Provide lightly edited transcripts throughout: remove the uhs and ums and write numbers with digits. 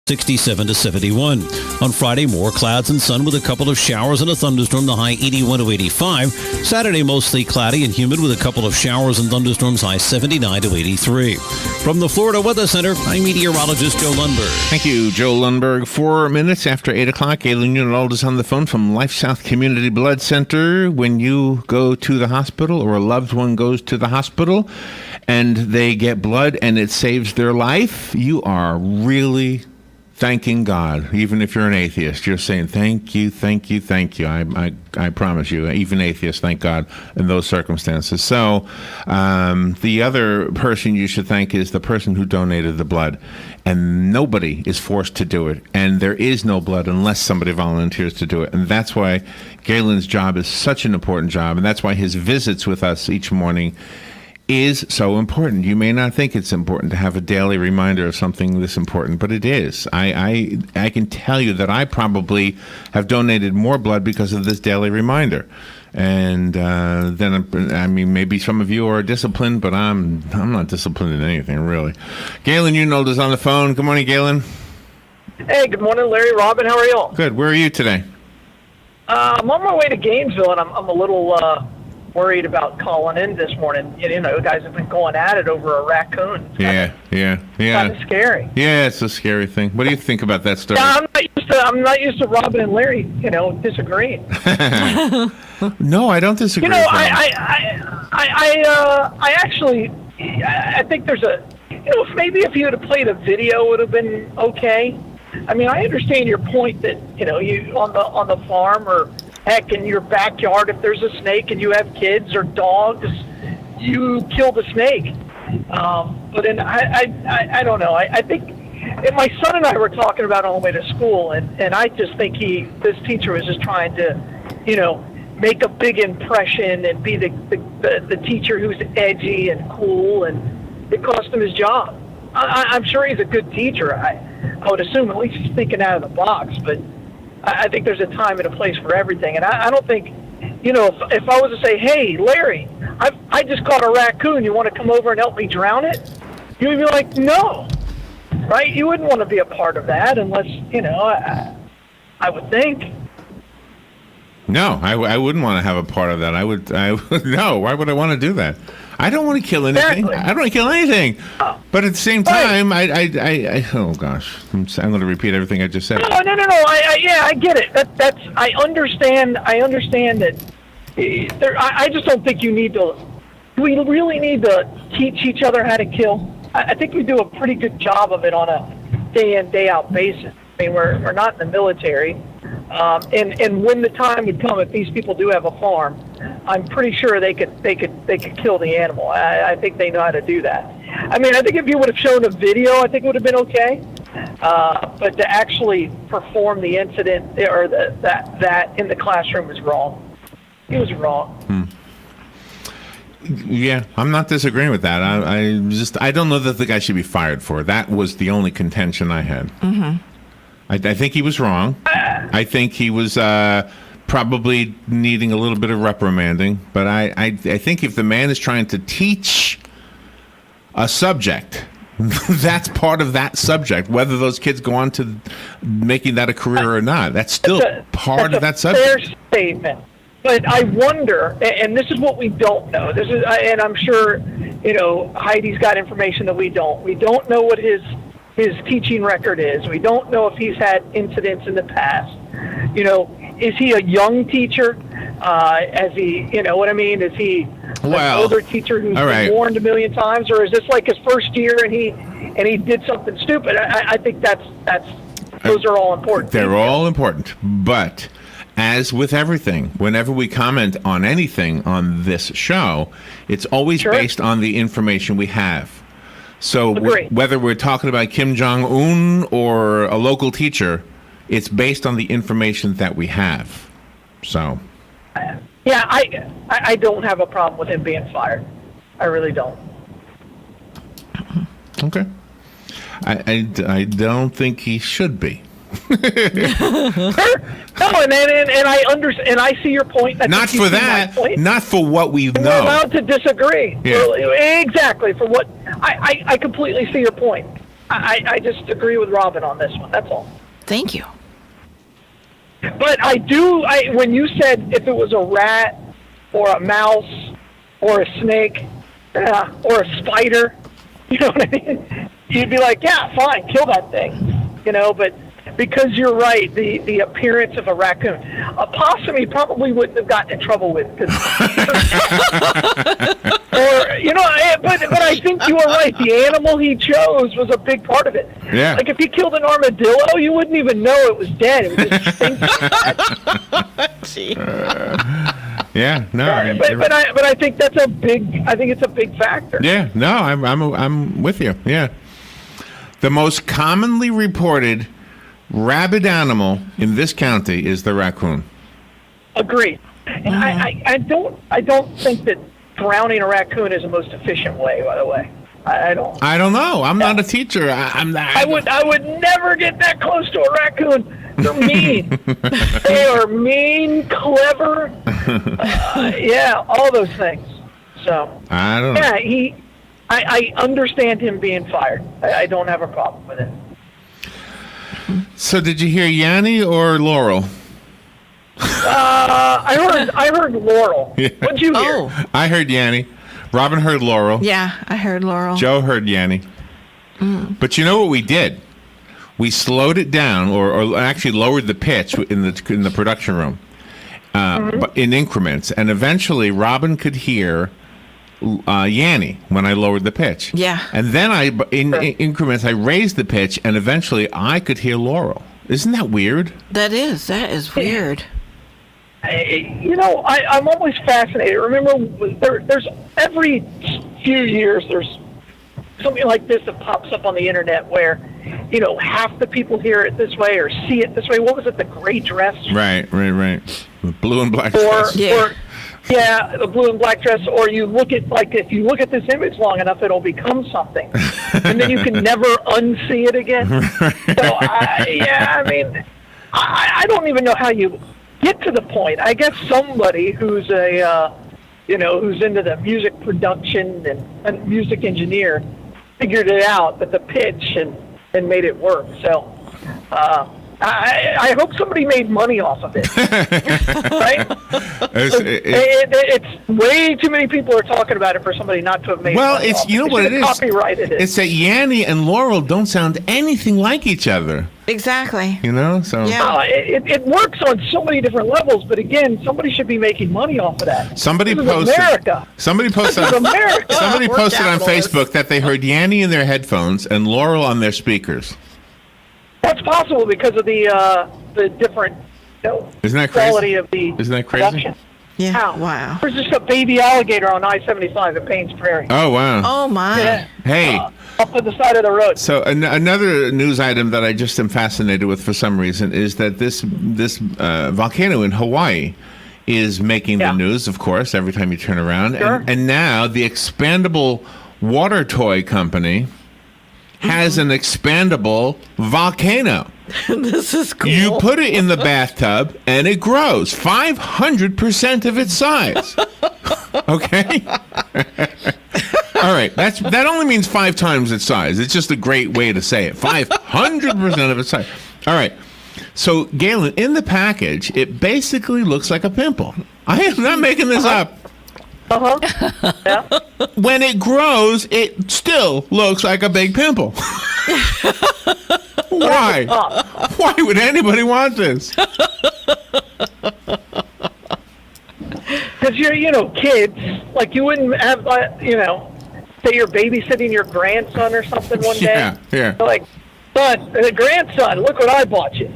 67 to 71. On Friday, more clouds and sun with a couple of showers and a thunderstorm, the high 81 to 85. Saturday, mostly cloudy and humid with a couple of showers and thunderstorms, high 79 to 83. From the Florida Weather Center, I'm meteorologist Joe Lundberg. Thank you, Joe Lundberg. 4 minutes after 8 o'clock, Galen Unold is on the phone from LifeSouth Community Blood Center. When you go to the hospital or a loved one goes to the hospital and they get blood and it saves their life, you are really thanking God. Even if you're an atheist, you're saying, thank you, thank you, thank you. I promise you, even atheists thank God in those circumstances. So the other person you should thank is the person who donated the blood. And nobody is forced to do it. And there is no blood unless somebody volunteers to do it. And that's why Galen's job is such an important job. And that's why his visits with us each morning is so important. You may not think it's important to have a daily reminder of something this important, but it is. I can tell you that I probably have donated more blood because of this daily reminder. And then, I mean, maybe some of you are disciplined, but I'm not disciplined in anything, really. Galen Unold is on the phone. Good morning, Galen. Hey, good morning, Larry, Robin. How are you all? Good. Where are you today? I'm on my way to Gainesville, and I'm a little worried about calling in this morning. You know, guys have been going at it over a raccoon. Yeah. Kind of scary. Yeah, it's a scary thing. What do you think about that story? Yeah, I'm not used to Robin and Larry, disagreeing. No, I don't disagree. I actually think there's maybe if you had played a video, it would have been okay. I mean, I understand your point that you on the farm or heck, in your backyard, if there's a snake and you have kids or dogs, you kill the snake. But then I don't know. I think my son and I were talking about it on the way to school, and I just think this teacher was just trying to, make a big impression and be the teacher who's edgy and cool, and it cost him his job. I'm sure he's a good teacher. I would assume at least he's thinking out of the box, but I think there's a time and a place for everything. And I don't think, if I was to say, hey, Larry, I just caught a raccoon. You want to come over and help me drown it? You would be like, no, right? You wouldn't want to be a part of that unless, I would think. No, I wouldn't want to have a part of that. No, why would I want to do that? I don't want to kill anything. Exactly. I don't want to kill anything. But at the same time, oh gosh, I'm going to repeat everything I just said. No. I get it. I understand that. I just don't think you need to. We really need to teach each other how to kill. I think we do a pretty good job of it on a day in, day out basis. I mean, we're not in the military. And when the time would come, if these people do have a farm, I'm pretty sure they could kill the animal. I think they know how to do that. I mean, I think if you would have shown a video, I think it would have been okay. But to actually perform the incident or that in the classroom was wrong. It was wrong. Yeah, I'm not disagreeing with that. I don't know that the guy should be fired for it. That was the only contention I had. Mm-hmm. I think he was wrong. I think he was probably needing a little bit of reprimanding. But I think if the man is trying to teach a subject, that's part of that subject. Whether those kids go on to making that a career or not, that's still part of that subject. Fair statement. But I wonder, and this is what we don't know. This is, and I'm sure, Heidi's got information that we don't. We don't know what his teaching record is. We don't know if he's had incidents in the past. Is he a young teacher? Has he, what I mean? Is he an older teacher who's been warned a million times, or is this like his first year and he did something stupid? I think those are all important. They're all important, but as with everything, whenever we comment on anything on this show, it's always based on the information we have. So whether we're talking about Kim Jong-un or a local teacher, it's based on the information that we have. So, yeah, I don't have a problem with him being fired. I really don't. Okay. I don't think he should be. No, and I understand, and I see your point. Not for that. Not for what we know. We're allowed to disagree. Yeah. Exactly. For what I completely see your point. I just agree with Robin on this one. That's all. Thank you. But when you said if it was a rat or a mouse or a snake or a spider, you know what I mean? You'd be like, yeah, fine, kill that thing. But because you're right, the appearance of a raccoon, a possum he probably wouldn't have gotten in trouble with. But I think you are right. The animal he chose was a big part of it. Yeah. Like if he killed an armadillo, you wouldn't even know it was dead. It would just stink. Yeah, no. But I think that's a big. I think it's a big factor. Yeah, no, I'm with you. Yeah, the most commonly reported rabid animal in this county is the raccoon. Agreed. And I don't think that drowning a raccoon is the most efficient way. By the way, I don't. I don't know. I'm not a teacher. I would never get that close to a raccoon. They're mean. They are mean, clever. Yeah, all those things. So I don't know. Yeah, I understand him being fired. I don't have a problem with it. So did you hear Yanni or Laurel? I heard Laurel. Yeah. What'd you hear? Oh. I heard Yanni. Robin heard Laurel. Yeah, I heard Laurel. Joe heard Yanni. But you know what we did? We slowed it down, or actually lowered the pitch in the production room, but in increments, and eventually Robin could hear Yanni when I lowered the pitch. Yeah. And then in increments I raised the pitch, and eventually I could hear Laurel. Isn't that weird? That is weird. I'm always fascinated. Remember, there's every few years there's something like this that pops up on the internet where, half the people hear it this way or see it this way. What was it? The gray dress? Right. The blue and black dress. The blue and black dress. Or you look at, if you look at this image long enough, it'll become something. And then you can never unsee it again. So, I don't even know how you get to the point. I guess somebody who's who's into the music production and music engineer figured it out at the pitch and made it work. So I hope somebody made money off of it. Right? It's way too many people are talking about it for somebody not to have made money off it. What it is? Copyrighted it. It's that Yanni and Laurel don't sound anything like each other. Exactly. So Yeah. It works on so many different levels, but again, somebody should be making money off of that. Somebody This is posted America. Somebody posted This is America. Somebody We're posted on capitalists. Facebook that they heard Yanni in their headphones and Laurel on their speakers. That's possible because of the different Isn't that crazy? quality of the Isn't that crazy? production. Yeah. How? Wow. There's just a baby alligator on I-75 at Paynes Prairie. Oh wow. Oh my. Yeah. Hey. Up at the side of the road. So another news item that I just am fascinated with for some reason is that this volcano in Hawaii is making the news, of course, every time you turn around. Sure. And now the Expandable water toy company has an expandable volcano. This is cool. You put it in the bathtub and it grows 500% of its size. Okay? All right. That only means 5 times its size. It's just a great way to say it. 500% of its size. All right. So, Galen, in the package, it basically looks like a pimple. I am not making this up. Yeah. When it grows, it still looks like a big pimple. Why? Why would anybody want this? Because you're, kids, like you wouldn't have, say you're babysitting your grandson or something one day. Yeah. You're like, son, grandson, look what I bought you.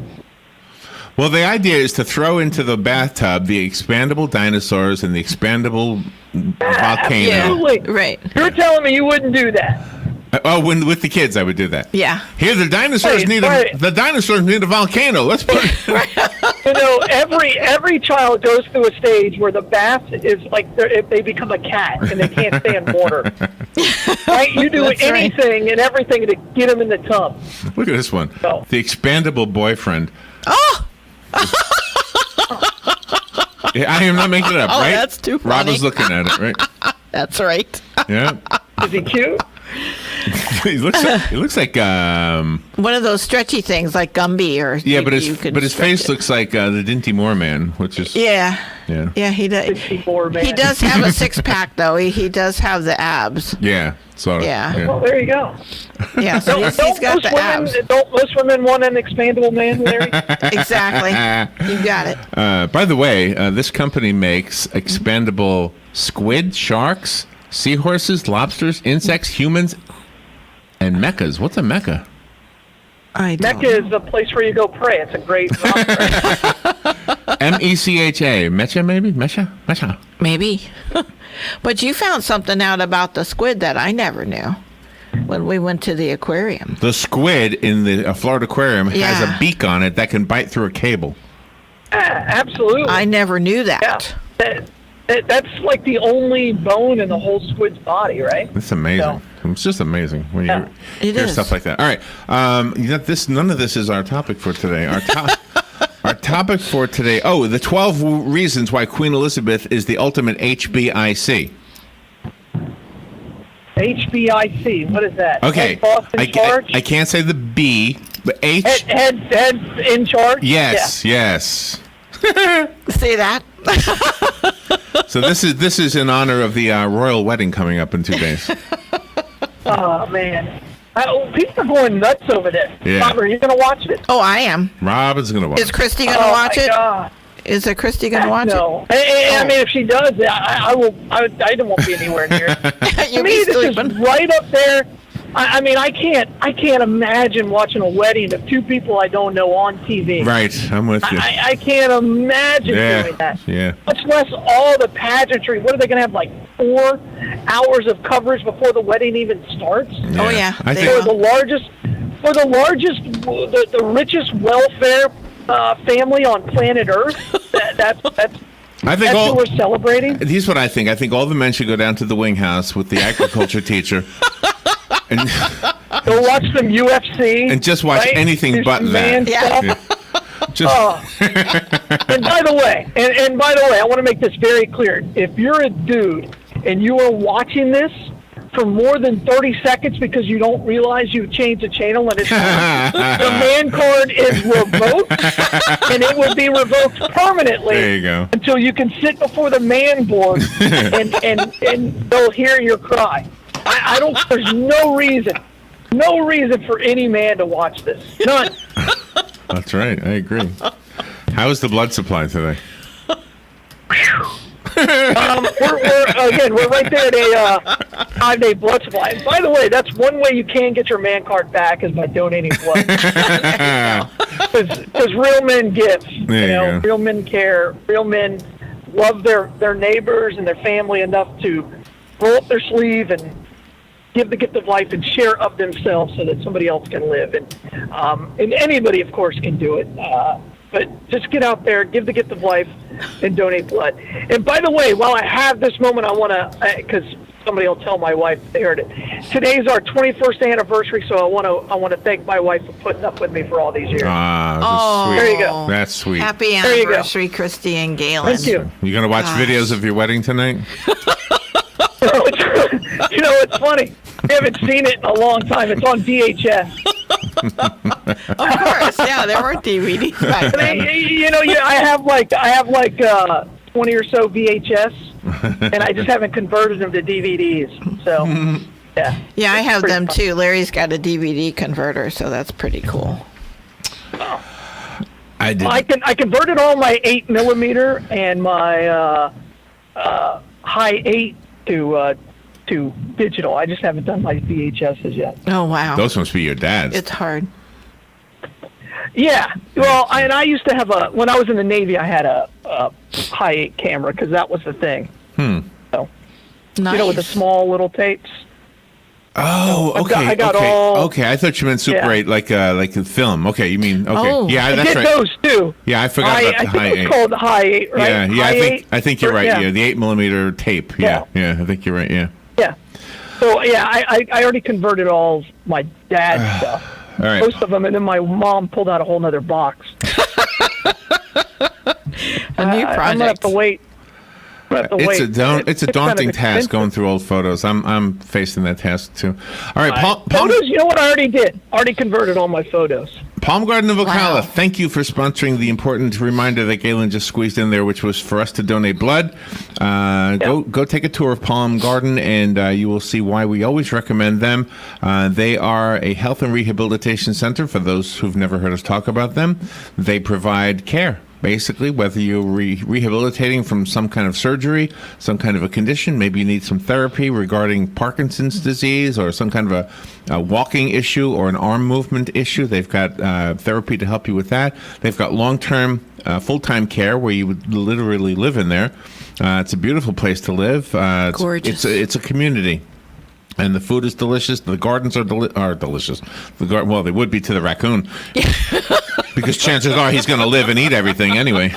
Well, the idea is to throw into the bathtub the expandable dinosaurs and the expandable volcano. Yeah. Absolutely. Right. You're telling me you wouldn't do that. With the kids, I would do that. Yeah. Here, the dinosaurs need a volcano. Let's put it. Every child goes through a stage where the bath is like if they become a cat and they can't stand water. Right? You do That's anything and everything to get them in the tub. Look at this one. Oh. The expandable boyfriend. Oh. I am not making it up, right? That's too funny. Robin's looking at it, right? That's right. Yeah. Is he cute? He looks like One of those stretchy things like Gumby or yeah, but you can his stretch face it. looks like the Dinty Moore man, which is Yeah, he does. Man. He does have a six pack though. He does have the abs. yeah, sort of. Yeah. Well, there you go. Yeah, so he's got the abs. Don't most women want an expandable man, Larry? Exactly. You got it. By the way, this company makes expandable squid, sharks, seahorses, lobsters, insects, humans, and mechas. What's a mecha? I don't Mecca is the place where you go pray. It's a great Mecha, Mecha maybe? Mecha. Maybe. But you found something out about the squid that I never knew when we went to the aquarium. The squid in the Florida aquarium has Yeah. a beak on it that can bite through a cable. Absolutely. I never knew that. Yeah. That's like the only bone in the whole squid's body, right? It's amazing. It's just amazing when you It hear is. stuff like that. All right, none of this is our topic for today. Our topic for today. Oh, the 12 reasons why Queen Elizabeth is the ultimate HBIC. HBIC. What is that? Okay, Head boss in charge? I can't say the B, but H. Head in charge? Yes. See that? So this is in honor of the royal wedding coming up in 2 days. Oh, man. People are going nuts over this. Yeah. Bob, are you going to watch this? Oh, I am. Robin's gonna watch. Is Christy going to Oh, watch my it? God. Is there Christy going to watch No. I mean, if she does, I won't be anywhere near it. it? To You'll me, be this is sleeping. right up there. I mean, I can't imagine watching a wedding of two people I don't know on TV. Right, I'm with you. I can't imagine doing that. Yeah. Much less all the pageantry. What are they going to have, like 4 hours of coverage before the wedding even starts? Oh, yeah. I They think For the richest welfare family on planet Earth. That's I think what we're celebrating. Here's what I think. I think all the men should go down to the wing house with the agriculture teacher and Go watch some UFC and just watch right? anything Do but some that. man Yeah. stuff. Just And by the way, I want to make this very clear. If you're a dude and you are watching this for more than 30 seconds because you don't realize you've changed the channel and it's the man card is revoked, and it would be revoked permanently. There you go. Until you can sit before the man board and they'll hear your cry. I don't. There's no reason for any man to watch this. None. That's right. I agree. How is the blood supply today? We're right there at a 5-day blood supply. And by the way, that's one way you can get your man card back is by donating blood. Because real men give. There you go. Real men care. Real men love their neighbors and their family enough to roll up their sleeve and give the gift of life and share of themselves so that somebody else can live. And anybody, of course, can do it. But just get out there, give the gift of life, and donate blood. And by the way, while I have this moment, I want to, because somebody will tell my wife they heard it. Today's our 21st anniversary, so I want to thank my wife for putting up with me for all these years. Ah, that's sweet. There you go. That's sweet. Happy you go. anniversary, Christy and Galen. Thank you. You gonna watch Gosh. videos of your wedding tonight? It's funny. I haven't seen it in a long time. It's on VHS. Of course, yeah, there were DVDs back then. I have like 20 or so VHS, and I just haven't converted them to DVDs. So, yeah. Yeah, I have Pretty them fun. too. Larry's got a DVD converter, so that's pretty cool. I did. I converted all my 8mm and my high 8 to digital. I just haven't done my VHSs yet. Oh, wow. Those must be your dad's. It's hard. Yeah. Well, I used to have when I was in the Navy, I had a high 8 camera because that was the thing. So, Nice. with the small little tapes. Oh, I've okay. got- I got okay. all- Okay, I thought you meant Super Yeah. 8, like a film. Okay, you mean okay? Oh. Yeah, I that's did right. those too. Yeah, I forgot about the I high think it 8. was called the high 8, right? Yeah, yeah. High I think you're right. Yeah, the 8mm tape. Yeah, Yeah. I think you're right. Yeah. Yeah. So yeah, I already converted all of my dad's stuff, All right. most of them, and then my mom pulled out a whole nother box. A new I'm gonna have project. to wait. But the It's weight, a daunting kind of task expensive. going through old photos. I'm facing that task too. All right, Palm Photos, you know what I already did? Already converted all my photos. Garden of Ocala, Wow. thank you for sponsoring the important reminder that Galen just squeezed in there, which was for us to donate blood. Go take a tour of Palm Garden, and you will see why we always recommend them. They are a health and rehabilitation center for those who've never heard us talk about them. They provide care. Basically, whether you're rehabilitating from some kind of surgery, some kind of a condition, maybe you need some therapy regarding Parkinson's disease or some kind of a walking issue or an arm movement issue, they've got therapy to help you with that. They've got long-term, full-time care where you would literally live in there. It's a beautiful place to live. Gorgeous. It's a community. And the food is delicious. The gardens are delicious. Well, they would be to the raccoon. Because chances are he's going to live and eat everything anyway.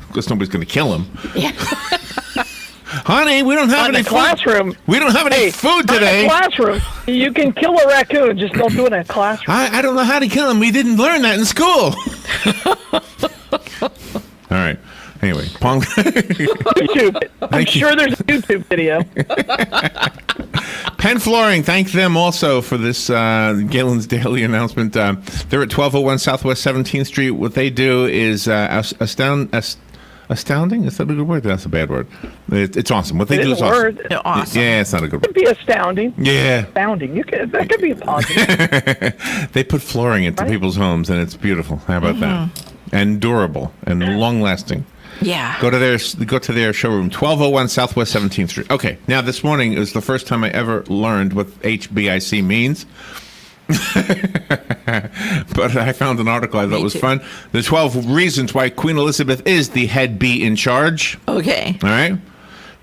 Because nobody's going to kill him. Yeah. Honey, we don't have In any the classroom. food. We don't have any food In today. the classroom, you can kill a raccoon. Just don't do it in a classroom. I don't know how to kill him. We didn't learn that in school. All right. Anyway, Pong. YouTube. I'm Thank you. sure there's a YouTube video. Penn Flooring, thank them also for this Galen's Daily announcement. They're at 1201 Southwest 17th Street. What they do is astounding. Is that a good word? That's a bad word. It's awesome. What they It do is is a awesome. word. It Awesome. Yeah, it's not a good could word. be astounding. Yeah. Astounding. That could be positive. They put flooring into Right? people's homes, and it's beautiful. How about that? And durable and long-lasting. Yeah. Go to their showroom, 1201 Southwest 17th Street. Okay, now this morning is the first time I ever learned what HBIC means. But I found an article I thought was too. fun. The 12 reasons why Queen Elizabeth is the head bee in charge. Okay. All right.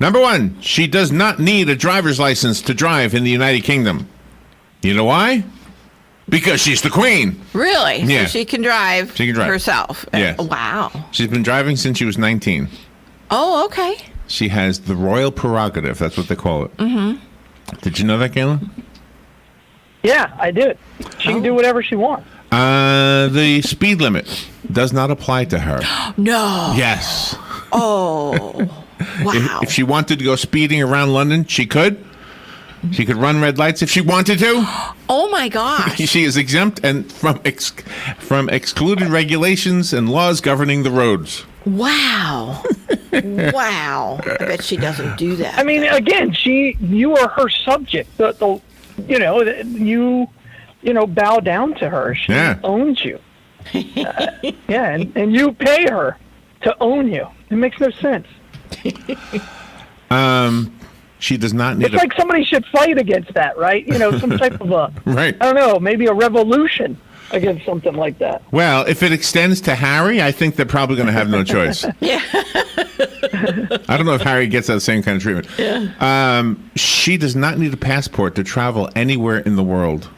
Number 1, she does not need a driver's license to drive in the United Kingdom. You know why? Because she's the queen. Really? Yeah. So she can drive, She can drive. herself. Yes. Wow. She's been driving since she was 19. Oh, okay. She has the royal prerogative. That's what they call it. Mm-hmm. Did you know that, Galen? Yeah, I did. She can do whatever she wants. The speed limit does not apply to her. No. Yes. Oh. Wow. If she wanted to go speeding around London, she could. She could run red lights if she wanted to. Oh my gosh. She is exempt and from excluded regulations and laws governing the roads. Wow. Wow. I bet she doesn't do that. I mean, again, you are her subject. You bow down to her. She Yeah. owns you. Yeah, and you pay her to own you. It makes no sense. She does not need It's like somebody should fight against that, right? Some type of Right. I don't know, maybe a revolution against something like that. Well, if it extends to Harry, I think they're probably going to have no choice. Yeah. I don't know if Harry gets that same kind of treatment. Yeah. She does not need a passport to travel anywhere in the world.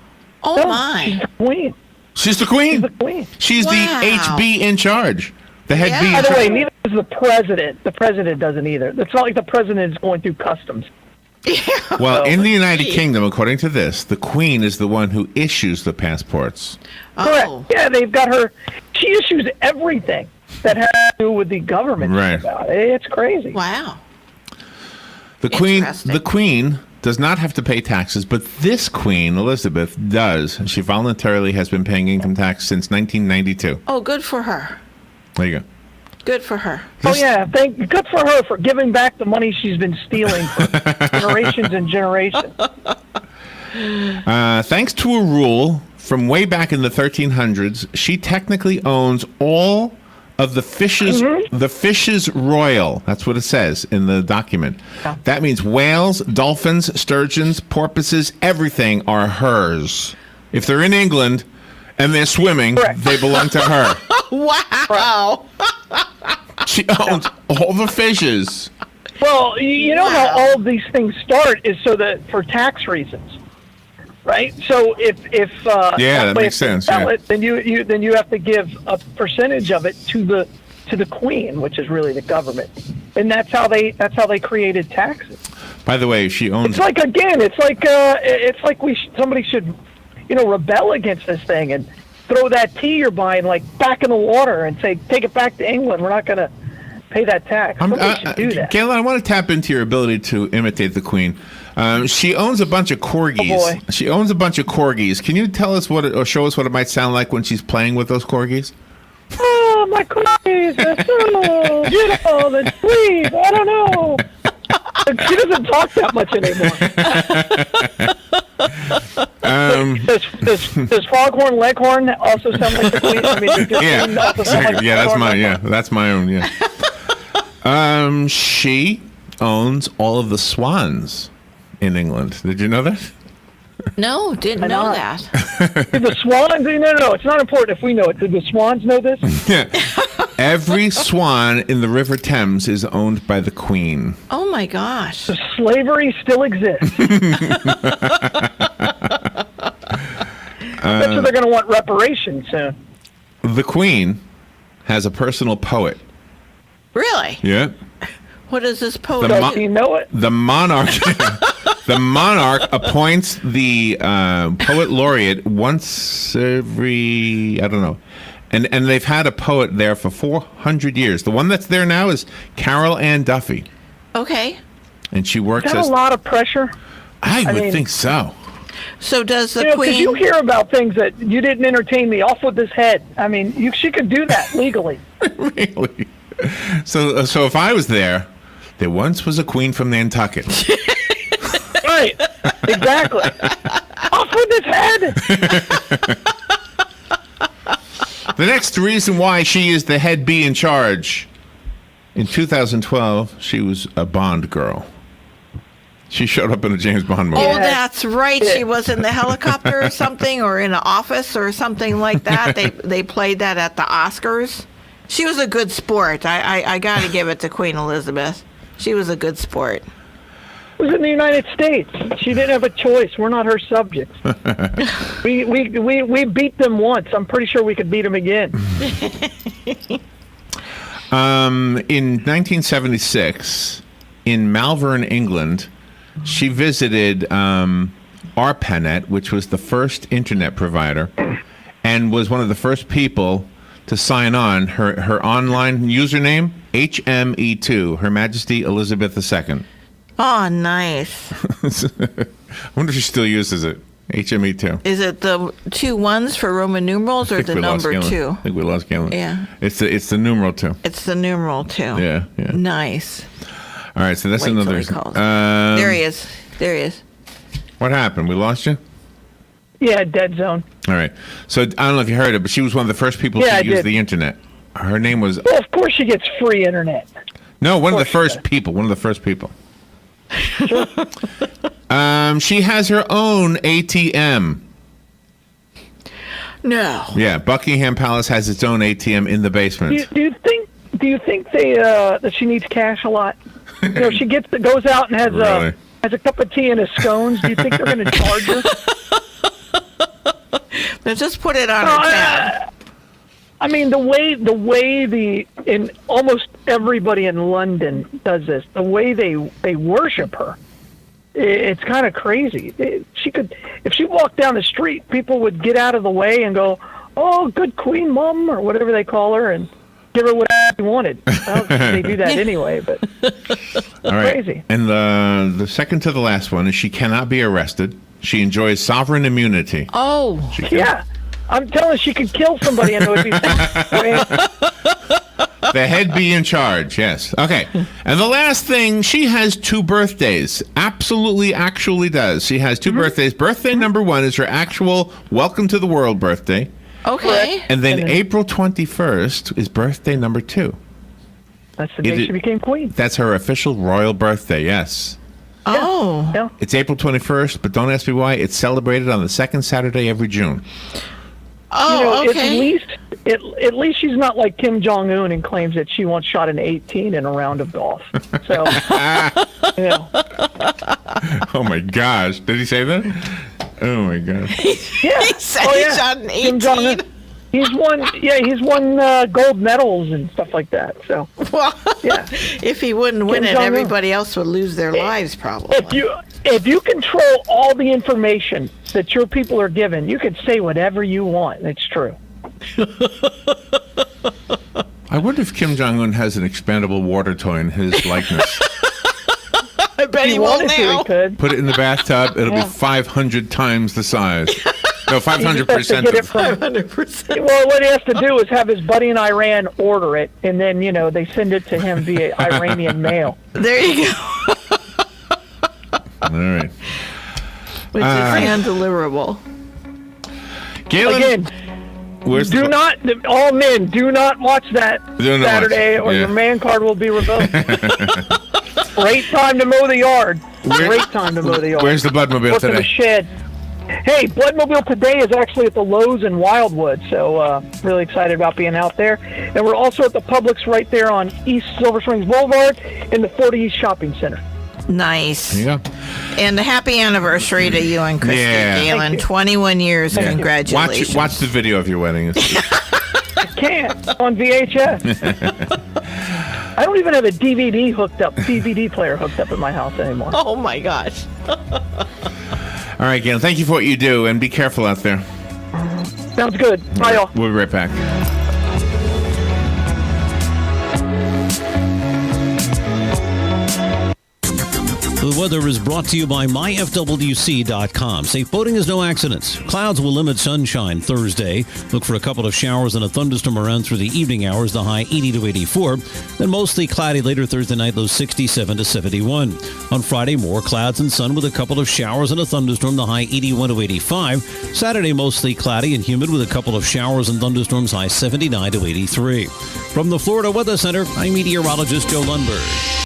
Oh No, she's my. the queen. She's the queen. She's the queen. She's Wow. the HB in charge. The head Yeah. bee in By the way, charge. neither is the president. The president doesn't either. It's not like the president is going through customs. Well, in the United Gee. Kingdom, according to this, the queen is the one who issues the passports. Correct. Oh. Yeah, they've got her. She issues everything that has to do with the government. Right. About it. It's crazy. Wow. The Interesting. queen does not have to pay taxes, but this queen, Elizabeth, does. She voluntarily has been paying income tax since 1992. Oh, good for her. There you go. Good for her. Oh yeah, good for her for giving back the money she's been stealing for generations and generations. Thanks to a rule from way back in the 1300s, she technically owns all of the fishes, the fishes royal. That's what it says in the document. That means whales, dolphins, sturgeons, porpoises, everything are hers. If they're in England and they're swimming, Correct. they belong to her. Wow. She owns all the fishes. Well, you know how Wow. all of these things start is so that for tax reasons, right? So if that way makes if you sense, sell yeah. it, then you have to give a percentage of it to the queen, which is really the government, and that's how they created taxes. By the way, she owns. It's like somebody should rebel against this thing and throw that tea you're buying back in the water and say take it back to England. We're not going to pay that tax. Somebody should do that. Galen, I want to tap into your ability to imitate the Queen. She owns a bunch of corgis. Oh, boy. She owns a bunch of corgis. Can you tell us or show us what it might sound like when she's playing with those corgis? Oh, my corgis are so beautiful and sweet. I don't know. She doesn't talk that much anymore. Does Foghorn Leghorn also sound like the Queen? I mean, that's my own. Yeah. She owns all of the swans in England. Did you know that? No, didn't know that. Did the swans? No, it's not important if we know it. Did the swans know this? Yeah. Every swan in the River Thames is owned by the Queen. Oh my gosh. So slavery still exists. I bet you they're going to want reparations soon. The Queen has a personal poet. Really? Yeah. What is this poet? Does he know it? The monarch. The monarch appoints the poet laureate once every, I don't know. And they've had a poet there for 400 years. The one that's there now is Carol Ann Duffy. Okay. And she works Is that as... a lot of pressure? I would think so. So does the Because Queen... you hear about things that you didn't entertain me. Off with this head. I mean, she could do that legally. Really? So if I was there once was a queen from Nantucket. Right. Exactly. Off with this head. The next reason why she is the head bee in charge. In 2012, she was a Bond girl. She showed up in a James Bond movie. Oh, that's right. She was in the helicopter or something, or in an office or something like that. They played that at the Oscars. She was a good sport. I got to give it to Queen Elizabeth. She was a good sport. It was in the United States. She didn't have a choice. We're not her subjects. we beat them once. I'm pretty sure we could beat them again. In 1976, in Malvern, England, she visited ARPANET, which was the first internet provider, and was one of the first people to sign on. Her online username, HME2, Her Majesty Elizabeth II. Oh, nice. I wonder if she still uses it. HME2. Is it the 2 1s for Roman numerals or the number 2? I think we lost Galen. Yeah. It's the numeral 2. It's the numeral 2. Yeah. Nice. All right, so that's Wait till another. he calls. There he is. What happened? We lost you? Yeah, dead zone. All right. So I don't know if you heard it, but she was one of the first people to use the internet. Her name was... Well, of course she gets free internet. No, one of the first people. She has her own ATM. No. Yeah, Buckingham Palace has its own ATM in the basement. Do you think that she needs cash a lot? You know, she goes out and has a cup of tea and a scones. Do you think they're going to charge her? Let's just put it on her tab. I mean, the way in almost everybody in London does this, the way they worship her, it's kind of crazy. If she walked down the street, people would get out of the way and go, "Oh, good Queen Mum," or whatever they call her, and give her whatever she wanted. Well, they do that anyway, but all right. Crazy. And the second to the last one is she cannot be arrested. She enjoys sovereign immunity. Oh, yeah. I'm telling you, she could kill somebody and it would be the head be in charge, yes. Okay. And the last thing, she has 2 birthdays. Absolutely, actually does. She has 2 birthdays. Birthday number 1 is her actual welcome to the world birthday. okay. And then April 21st is birthday number 2. That's the day she became queen. That's her official royal birthday, yes. Oh. Yeah. It's April 21st, but don't ask me why. It's celebrated on the second Saturday every June. Oh, okay. At least she's not like Kim Jong-un and claims that she once shot an 18 in a round of golf. So, you know. Oh my gosh! Did he say that? Oh my gosh! Yeah. He said he shot an 18. Kim Jong-un. He's won gold medals and stuff like that. So, Well, yeah. if he wouldn't win Kim it, Jong-un. everybody else would lose their lives probably. If you control all the information that your people are given, you can say whatever you want. It's true. I wonder if Kim Jong-un has an expandable water toy in his likeness. I bet he won't wanted to, now. he could. Put it in the bathtub, it'll Yeah. be 500 times the size. No, 500% get it of from- 100%. Well, what he has to do is have his buddy in Iran order it, and then, they send it to him via Iranian mail. There you go. All right. Which is hand-deliverable. Galen, Again, where's do not, all men, do not watch that Do not Saturday watch, or yeah. your man card will be revoked. Great time to mow the yard. Great time to mow the yard. Where's the Bloodmobile Work in the today? shed. Hey, Bloodmobile today is actually at the Lowe's in Wildwood, so really excited about being out there. And we're also at the Publix right there on East Silver Springs Boulevard in the 40 East Shopping Center. Nice. Yeah. And a happy anniversary to you and Christy, Yeah. Galen. Thank you. 21 years. Thank you. Congratulations. Watch the video of your wedding. Can't on VHS. I don't even have a DVD player hooked up at my house anymore. Oh, my gosh. All right, Galen, thank you for what you do, and be careful out there. Sounds good. Bye, y'all. We'll be right back. The weather is brought to you by myfwc.com. Safe boating is no accidents. Clouds will limit sunshine Thursday. Look for a couple of showers and a thunderstorm around through the evening hours, the high 80 to 84. Then mostly cloudy later Thursday night, low 67 to 71. On Friday, more clouds and sun with a couple of showers and a thunderstorm, the high 81 to 85. Saturday, mostly cloudy and humid with a couple of showers and thunderstorms, high 79 to 83. From the Florida Weather Center, I'm meteorologist Joe Lundberg.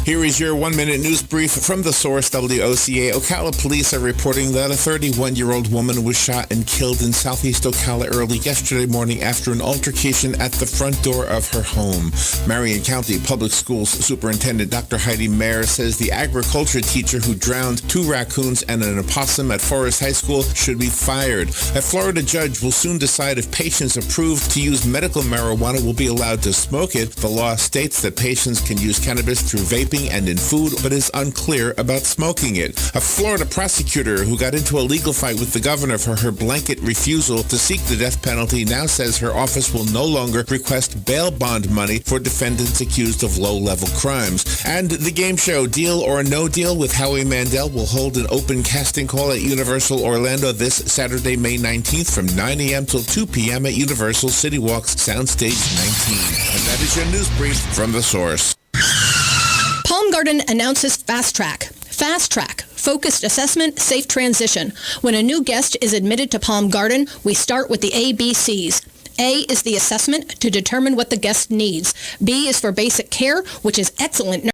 Here is your one-minute news brief from the source, WOCA. Ocala police are reporting that a 31-year-old woman was shot and killed in southeast Ocala early yesterday morning after an altercation at the front door of her home. Marion County Public Schools Superintendent Dr. Heidi Mayer says the agriculture teacher who drowned 2 raccoons and an opossum at Forest High School should be fired. A Florida judge will soon decide if patients approved to use medical marijuana will be allowed to smoke it. The law states that patients can use cannabis through vaping and in food, but is unclear about smoking it. A Florida prosecutor who got into a legal fight with the governor for her blanket refusal to seek the death penalty now says her office will no longer request bail bond money for defendants accused of low-level crimes. And the game show Deal or No Deal with Howie Mandel will hold an open casting call at Universal Orlando this Saturday, May 19th from 9 a.m. till 2 p.m. at Universal City Walk's Soundstage 19. And that is your news brief from The Source. Palm Garden announces Fast Track. Fast Track, focused assessment, safe transition. When a new guest is admitted to Palm Garden, we start with the ABCs. A is the assessment to determine what the guest needs. B is for basic care, which is excellent